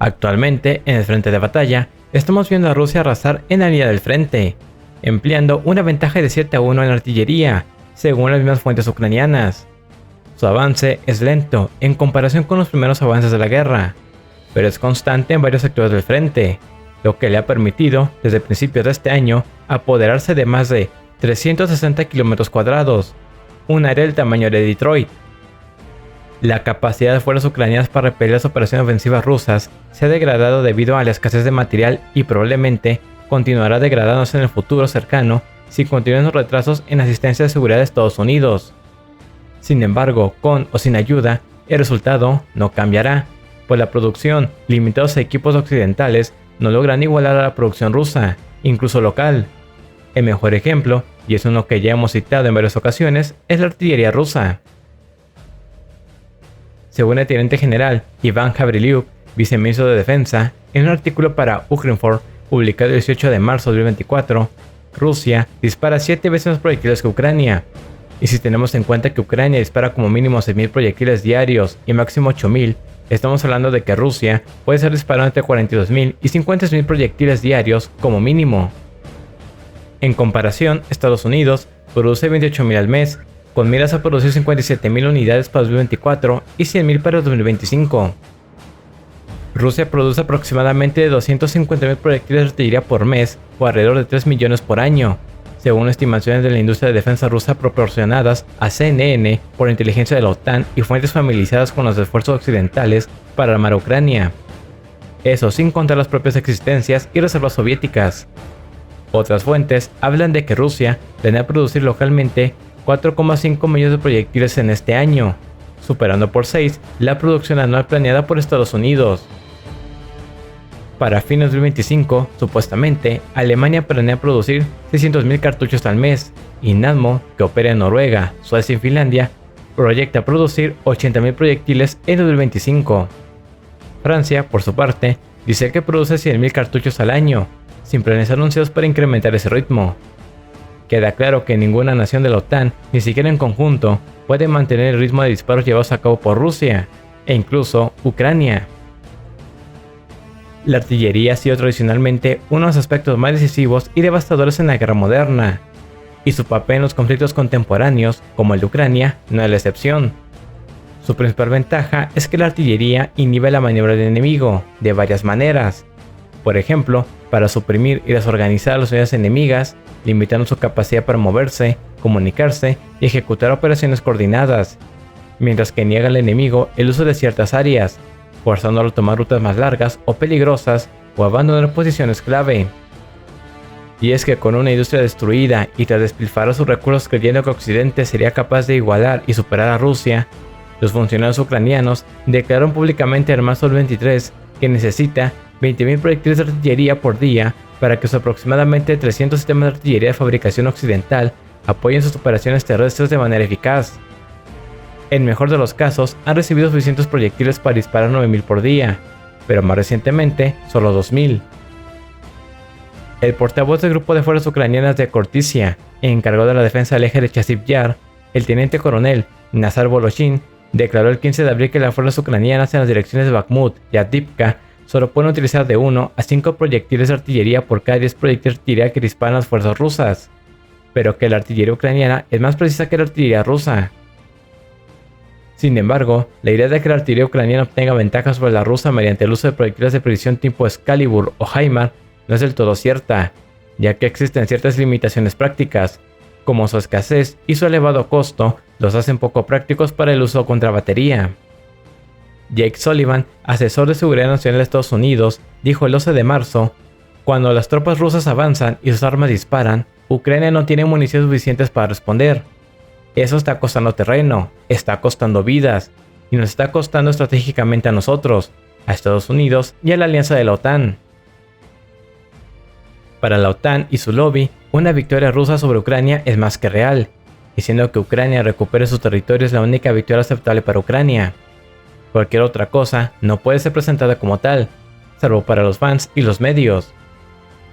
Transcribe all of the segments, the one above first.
Actualmente, en el frente de batalla, estamos viendo a Rusia arrasar en la línea del frente, empleando una ventaja de 7-1 en artillería, según las mismas fuentes ucranianas. Su avance es lento en comparación con los primeros avances de la guerra, pero es constante en varios sectores del frente, lo que le ha permitido, desde principios de este año, apoderarse de más de 360 km², un área del tamaño de Detroit. La capacidad de fuerzas ucranianas para repeler las operaciones ofensivas rusas se ha degradado debido a la escasez de material y probablemente continuará degradándose en el futuro cercano si continúan los retrasos en asistencia de seguridad de Estados Unidos. Sin embargo, con o sin ayuda, el resultado no cambiará, pues la producción, limitados a equipos occidentales, no logran igualar a la producción rusa, incluso local. El mejor ejemplo, y es uno que ya hemos citado en varias ocasiones, es la artillería rusa. Según el teniente general Iván Gavrilyuk, viceministro de Defensa, en un artículo para Ukrinform publicado el 18 de marzo de 2024, Rusia dispara 7 veces más proyectiles que Ucrania. Y si tenemos en cuenta que Ucrania dispara como mínimo 6.000 proyectiles diarios y máximo 8.000, estamos hablando de que Rusia puede estar disparando entre 42.000 y 56.000 proyectiles diarios como mínimo. En comparación, Estados Unidos produce 28.000 al mes, con miras a producir 57.000 unidades para 2024 y 100.000 para 2025. Rusia produce aproximadamente 250.000 proyectiles de artillería por mes, o alrededor de 3 millones por año, según estimaciones de la industria de defensa rusa proporcionadas a CNN por inteligencia de la OTAN y fuentes familiarizadas con los esfuerzos occidentales para armar a Ucrania. Eso sin contar las propias existencias y reservas soviéticas. Otras fuentes hablan de que Rusia planea producir localmente 4,5 millones de proyectiles en este año, superando por 6 la producción anual planeada por Estados Unidos. Para fines de 2025, supuestamente, Alemania planea producir 600.000 cartuchos al mes, y Nammo, que opera en Noruega, Suecia y Finlandia, proyecta producir 80.000 proyectiles en 2025. Francia, por su parte, dice que produce 100.000 cartuchos al año, sin planes anunciados para incrementar ese ritmo. Queda claro que ninguna nación de la OTAN, ni siquiera en conjunto, puede mantener el ritmo de disparos llevados a cabo por Rusia, e incluso Ucrania. La artillería ha sido tradicionalmente uno de los aspectos más decisivos y devastadores en la guerra moderna, y su papel en los conflictos contemporáneos, como el de Ucrania, no es la excepción. Su principal ventaja es que la artillería inhibe la maniobra del enemigo, de varias maneras. Por ejemplo, para suprimir y desorganizar a las unidades enemigas, limitando su capacidad para moverse, comunicarse y ejecutar operaciones coordinadas, mientras que niega al enemigo el uso de ciertas áreas, forzándolo a tomar rutas más largas o peligrosas o abandonar posiciones clave. Y es que con una industria destruida y tras despilfarrar sus recursos creyendo que Occidente sería capaz de igualar y superar a Rusia, los funcionarios ucranianos declararon públicamente en marzo del 23 que necesita 20.000 proyectiles de artillería por día para que sus aproximadamente 300 sistemas de artillería de fabricación occidental apoyen sus operaciones terrestres de manera eficaz. En mejor de los casos, han recibido suficientes proyectiles para disparar 9.000 por día, pero más recientemente, solo 2.000. El portavoz del grupo de fuerzas ucranianas de Khortytsia, encargado de la defensa del eje de Chasiv Yar, el teniente coronel Nazar Voloshin, declaró el 15 de abril que las fuerzas ucranianas en las direcciones de Bakhmut y Avdiivka solo pueden utilizar de 1 a 5 proyectiles de artillería por cada 10 proyectiles de artillería que disparan las fuerzas rusas, pero que la artillería ucraniana es más precisa que la artillería rusa. Sin embargo, la idea de que la artillería ucraniana obtenga ventajas sobre la rusa mediante el uso de proyectiles de precisión tipo Excalibur o HIMARS no es del todo cierta, ya que existen ciertas limitaciones prácticas, como su escasez y su elevado costo los hacen poco prácticos para el uso contra batería. Jake Sullivan, asesor de seguridad nacional de Estados Unidos, dijo el 12 de marzo, cuando las tropas rusas avanzan y sus armas disparan, Ucrania no tiene municiones suficientes para responder. Eso está costando terreno, está costando vidas, y nos está costando estratégicamente a nosotros, a Estados Unidos y a la alianza de la OTAN. Para la OTAN y su lobby, una victoria rusa sobre Ucrania es más que real, y siendo que Ucrania recupere sus territorios es la única victoria aceptable para Ucrania. Cualquier otra cosa no puede ser presentada como tal, salvo para los fans y los medios.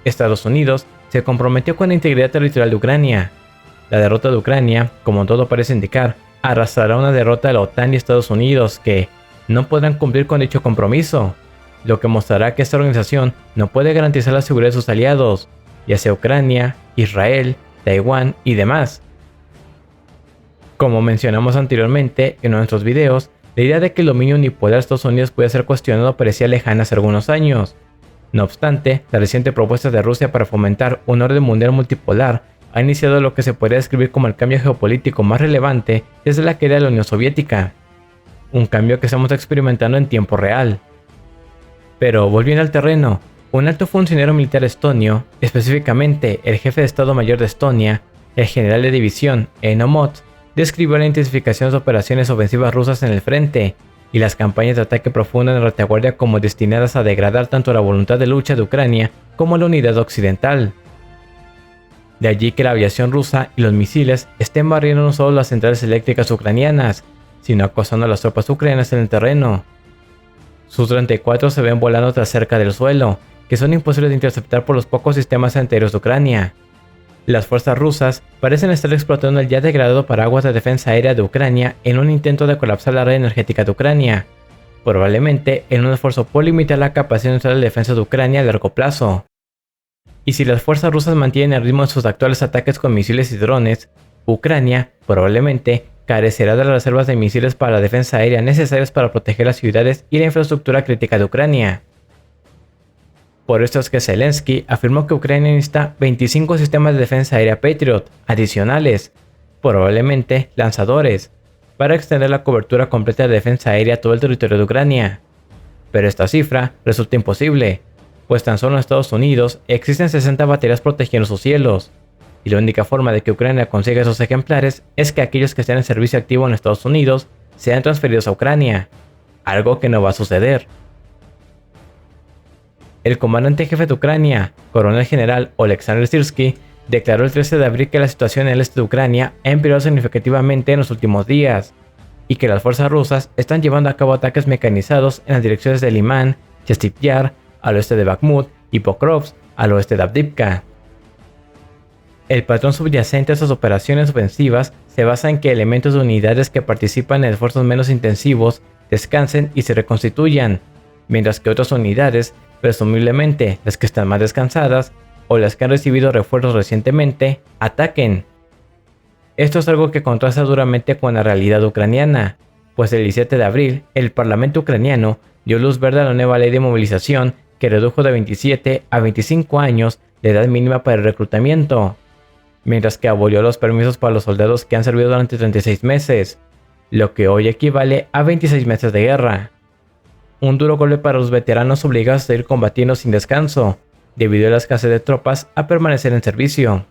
Estados Unidos se comprometió con la integridad territorial de Ucrania. La derrota de Ucrania, como todo parece indicar, arrastrará una derrota de la OTAN y Estados Unidos que no podrán cumplir con dicho compromiso. lo que mostrará que esta organización no puede garantizar la seguridad de sus aliados, ya sea Ucrania, Israel, Taiwán y demás. Como mencionamos anteriormente en nuestros videos, la idea de que el dominio unipolar de Estados Unidos puede ser cuestionado parecía lejana hace algunos años. No obstante, la reciente propuesta de Rusia para fomentar un orden mundial multipolar ha iniciado lo que se podría describir como el cambio geopolítico más relevante desde la caída de la Unión Soviética. Un cambio que estamos experimentando en tiempo real. Pero volviendo al terreno, un alto funcionario militar estonio, específicamente el jefe de Estado Mayor de Estonia, el general de división Eno Mot, describió la intensificación de operaciones ofensivas rusas en el frente y las campañas de ataque profundo en la retaguardia como destinadas a degradar tanto la voluntad de lucha de Ucrania como la unidad occidental. De allí que la aviación rusa y los misiles estén barriendo no solo las centrales eléctricas ucranianas, sino acosando a las tropas ucranianas en el terreno. Su-34 se ven volando tras cerca del suelo, que son imposibles de interceptar por los pocos sistemas antiaéreos de Ucrania. Las fuerzas rusas parecen estar explotando el ya degradado paraguas de defensa aérea de Ucrania en un intento de colapsar la red energética de Ucrania, probablemente en un esfuerzo por limitar la capacidad neutral de defensa de Ucrania a largo plazo. Y si las fuerzas rusas mantienen el ritmo de sus actuales ataques con misiles y drones, Ucrania probablemente carecerá de las reservas de misiles para la defensa aérea necesarias para proteger las ciudades y la infraestructura crítica de Ucrania. Por esto es que Zelensky afirmó que Ucrania necesita 25 sistemas de defensa aérea Patriot adicionales, probablemente lanzadores, para extender la cobertura completa de defensa aérea a todo el territorio de Ucrania. Pero esta cifra resulta imposible, pues tan solo en Estados Unidos existen 60 baterías protegiendo sus cielos, y la única forma de que Ucrania consiga esos ejemplares es que aquellos que estén en servicio activo en Estados Unidos sean transferidos a Ucrania, algo que no va a suceder. El comandante jefe de Ucrania, coronel general Oleksandr Syrskyi, declaró el 13 de abril que la situación en el este de Ucrania ha empeorado significativamente en los últimos días, y que las fuerzas rusas están llevando a cabo ataques mecanizados en las direcciones de Liman, Chasiv Yar, al oeste de Bakhmut, y Pokrovsk, al oeste de Avdiivka. El patrón subyacente a estas operaciones ofensivas se basa en que elementos de unidades que participan en esfuerzos menos intensivos descansen y se reconstituyan, mientras que otras unidades, presumiblemente las que están más descansadas o las que han recibido refuerzos recientemente, ataquen. Esto es algo que contrasta duramente con la realidad ucraniana, pues el 17 de abril el Parlamento ucraniano dio luz verde a la nueva ley de movilización que redujo de 27 a 25 años la edad mínima para el reclutamiento, mientras que abolió los permisos para los soldados que han servido durante 36 meses, lo que hoy equivale a 26 meses de guerra. Un duro golpe para los veteranos obligados a seguir combatiendo sin descanso, debido a la escasez de tropas a permanecer en servicio.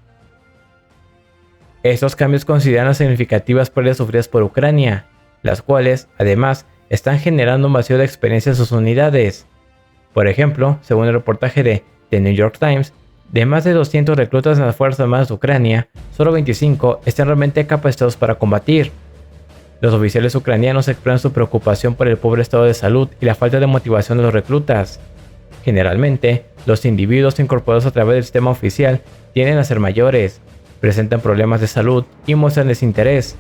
Estos cambios consideran las significativas pérdidas sufridas por Ucrania, las cuales, además, están generando un vacío de experiencia en sus unidades. Por ejemplo, según el reportaje de The New York Times, de más de 200 reclutas en las Fuerzas Armadas de Ucrania, solo 25 están realmente capacitados para combatir. Los oficiales ucranianos expresan su preocupación por el pobre estado de salud y la falta de motivación de los reclutas. Generalmente, los individuos incorporados a través del sistema oficial tienden a ser mayores, presentan problemas de salud y muestran desinterés.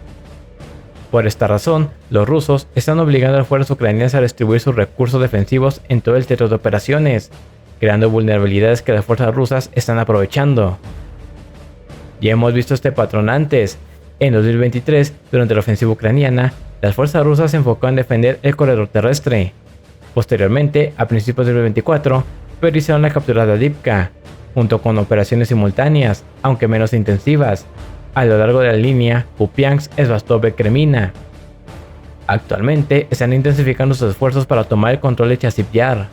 Por esta razón, los rusos están obligando a las fuerzas ucranianas a distribuir sus recursos defensivos en todo el teatro de operaciones, creando vulnerabilidades que las fuerzas rusas están aprovechando. Ya hemos visto este patrón antes. En 2023, durante la ofensiva ucraniana, las fuerzas rusas se enfocaron en defender el corredor terrestre. Posteriormente, a principios de 2024, priorizaron la captura de Avdiivka, junto con operaciones simultáneas, aunque menos intensivas, a lo largo de la línea Kupiansk-Svastopol-Kremina. Actualmente están intensificando sus esfuerzos para tomar el control de Chasiv Yar.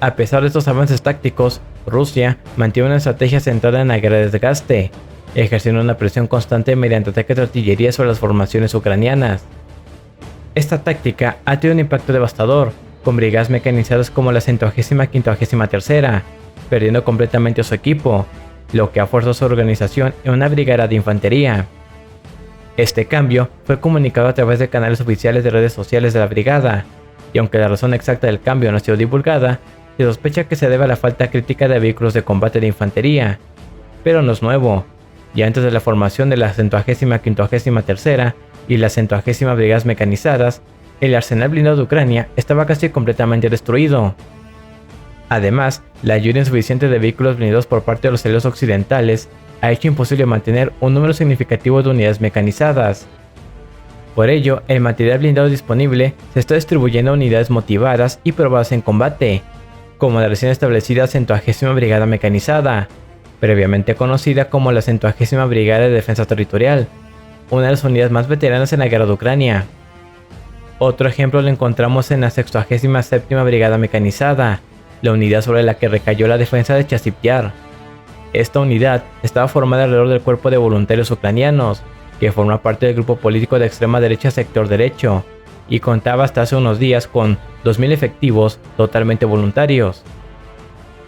A pesar de estos avances tácticos, Rusia mantiene una estrategia centrada en la guerra de desgaste, ejerciendo una presión constante mediante ataques de artillería sobre las formaciones ucranianas. Esta táctica ha tenido un impacto devastador, con brigadas mecanizadas como la 153ª, perdiendo completamente a su equipo, lo que ha forzado su organización en una brigada de infantería. Este cambio fue comunicado a través de canales oficiales de redes sociales de la brigada, y aunque la razón exacta del cambio no ha sido divulgada, se sospecha que se debe a la falta crítica de vehículos de combate de infantería. Pero no es nuevo. Ya antes de la formación de la 153ª y la 150ª brigadas mecanizadas, el arsenal blindado de Ucrania estaba casi completamente destruido. Además, la ayuda insuficiente de vehículos blindados por parte de los aliados occidentales ha hecho imposible mantener un número significativo de unidades mecanizadas. Por ello, el material blindado disponible se está distribuyendo a unidades motivadas y probadas en combate, como la recién establecida 120ª Brigada Mecanizada, previamente conocida como la 120ª Brigada de Defensa Territorial, una de las unidades más veteranas en la guerra de Ucrania. Otro ejemplo lo encontramos en la 67ª Brigada Mecanizada, la unidad sobre la que recayó la defensa de Chasiv Yar. Esta unidad estaba formada alrededor del cuerpo de voluntarios ucranianos, que forma parte del grupo político de extrema derecha Sector Derecho, y contaba hasta hace unos días con 2.000 efectivos totalmente voluntarios.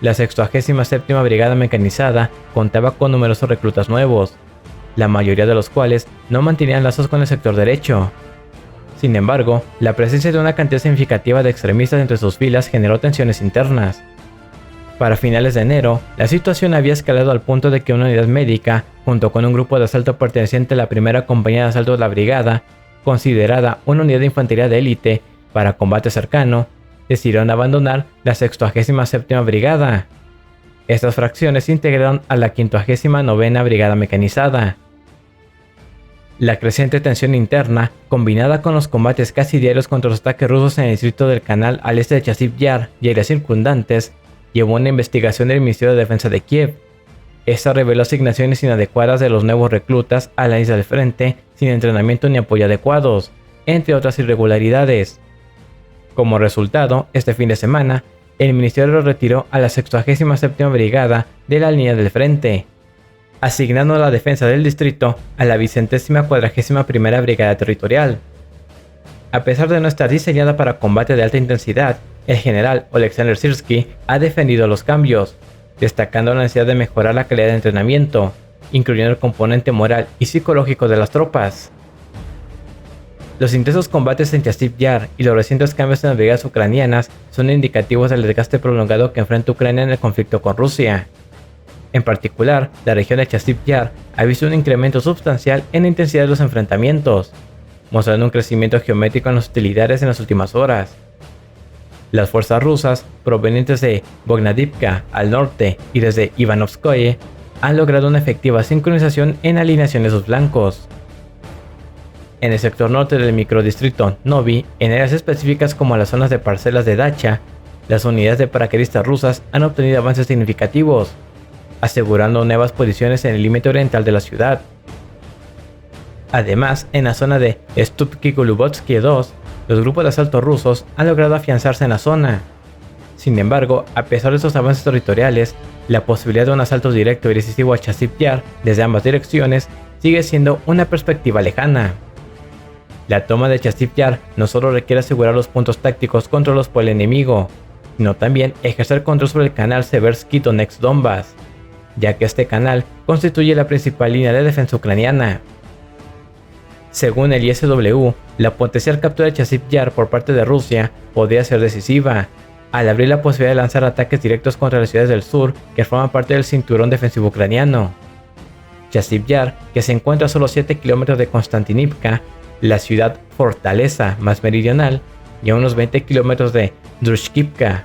La 67ª Brigada Mecanizada contaba con numerosos reclutas nuevos, la mayoría de los cuales no mantenían lazos con el Sector Derecho. Sin embargo, la presencia de una cantidad significativa de extremistas entre sus filas generó tensiones internas. Para finales de enero, la situación había escalado al punto de que una unidad médica, junto con un grupo de asalto perteneciente a la primera compañía de asalto de la brigada, considerada una unidad de infantería de élite para combate cercano, decidieron abandonar la 67ª Brigada. Estas fracciones se integraron a la 59ª Brigada Mecanizada. La creciente tensión interna, combinada con los combates casi diarios contra los ataques rusos en el distrito del Canal al este de Chasiv Yar y áreas circundantes, llevó a una investigación del Ministerio de Defensa de Kiev. Esta reveló asignaciones inadecuadas de los nuevos reclutas a la isla del frente sin entrenamiento ni apoyo adecuados, entre otras irregularidades. Como resultado, este fin de semana, el ministerio retiró a la 67ª Brigada de la línea del frente, asignando la defensa del distrito a la 241ª Brigada Territorial. A pesar de no estar diseñada para combate de alta intensidad, el general Oleksandr Syrskyi ha defendido los cambios, destacando la necesidad de mejorar la calidad de entrenamiento, incluyendo el componente moral y psicológico de las tropas. Los intensos combates en Chasiv Yar y los recientes cambios en las brigadas ucranianas son indicativos del desgaste prolongado que enfrenta Ucrania en el conflicto con Rusia. En particular, la región de Chasiv Yar ha visto un incremento sustancial en la intensidad de los enfrentamientos, mostrando un crecimiento geométrico en las hostilidades en las últimas horas. Las fuerzas rusas, provenientes de Bognadivka al norte y desde Ivanovskoye, han logrado una efectiva sincronización en la alineación de sus flancos. En el sector norte del microdistrito Novi, en áreas específicas como las zonas de parcelas de Dacha, las unidades de paracaidistas rusas han obtenido avances significativos, asegurando nuevas posiciones en el límite oriental de la ciudad. Además, en la zona de Stupki-Golubotsky 2, los grupos de asalto rusos han logrado afianzarse en la zona. Sin embargo, a pesar de estos avances territoriales, la posibilidad de un asalto directo y decisivo a Chasiv Yar desde ambas direcciones sigue siendo una perspectiva lejana. La toma de Chasiv Yar no solo requiere asegurar los puntos tácticos controlados por el enemigo, sino también ejercer control sobre el canal Seversky-Donetsk-Donbass, ya que este canal constituye la principal línea de defensa ucraniana. Según el ISW, la potencial captura de Chasiv Yar por parte de Rusia podría ser decisiva, al abrir la posibilidad de lanzar ataques directos contra las ciudades del sur que forman parte del cinturón defensivo ucraniano. Chasiv Yar, que se encuentra a solo 7 kilómetros de Konstantinivka, la ciudad fortaleza más meridional, y a unos 20 kilómetros de Drushkivka.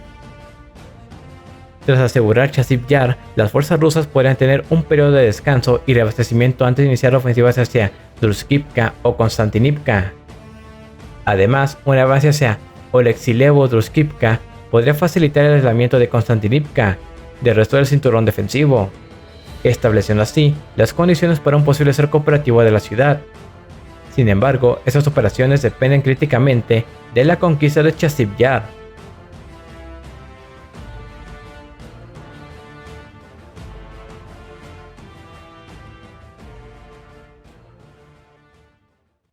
Tras asegurar Chasiv Yar, las fuerzas rusas podrían tener un periodo de descanso y reabastecimiento antes de iniciar ofensivas hacia Drushkivka o Konstantinivka. Además, un avance hacia Oleksilevo-Drushkivka podría facilitar el aislamiento de Konstantinivka del resto del cinturón defensivo, estableciendo así las condiciones para un posible cerco operativo de la ciudad. Sin embargo, estas operaciones dependen críticamente de la conquista de Chasiv Yar.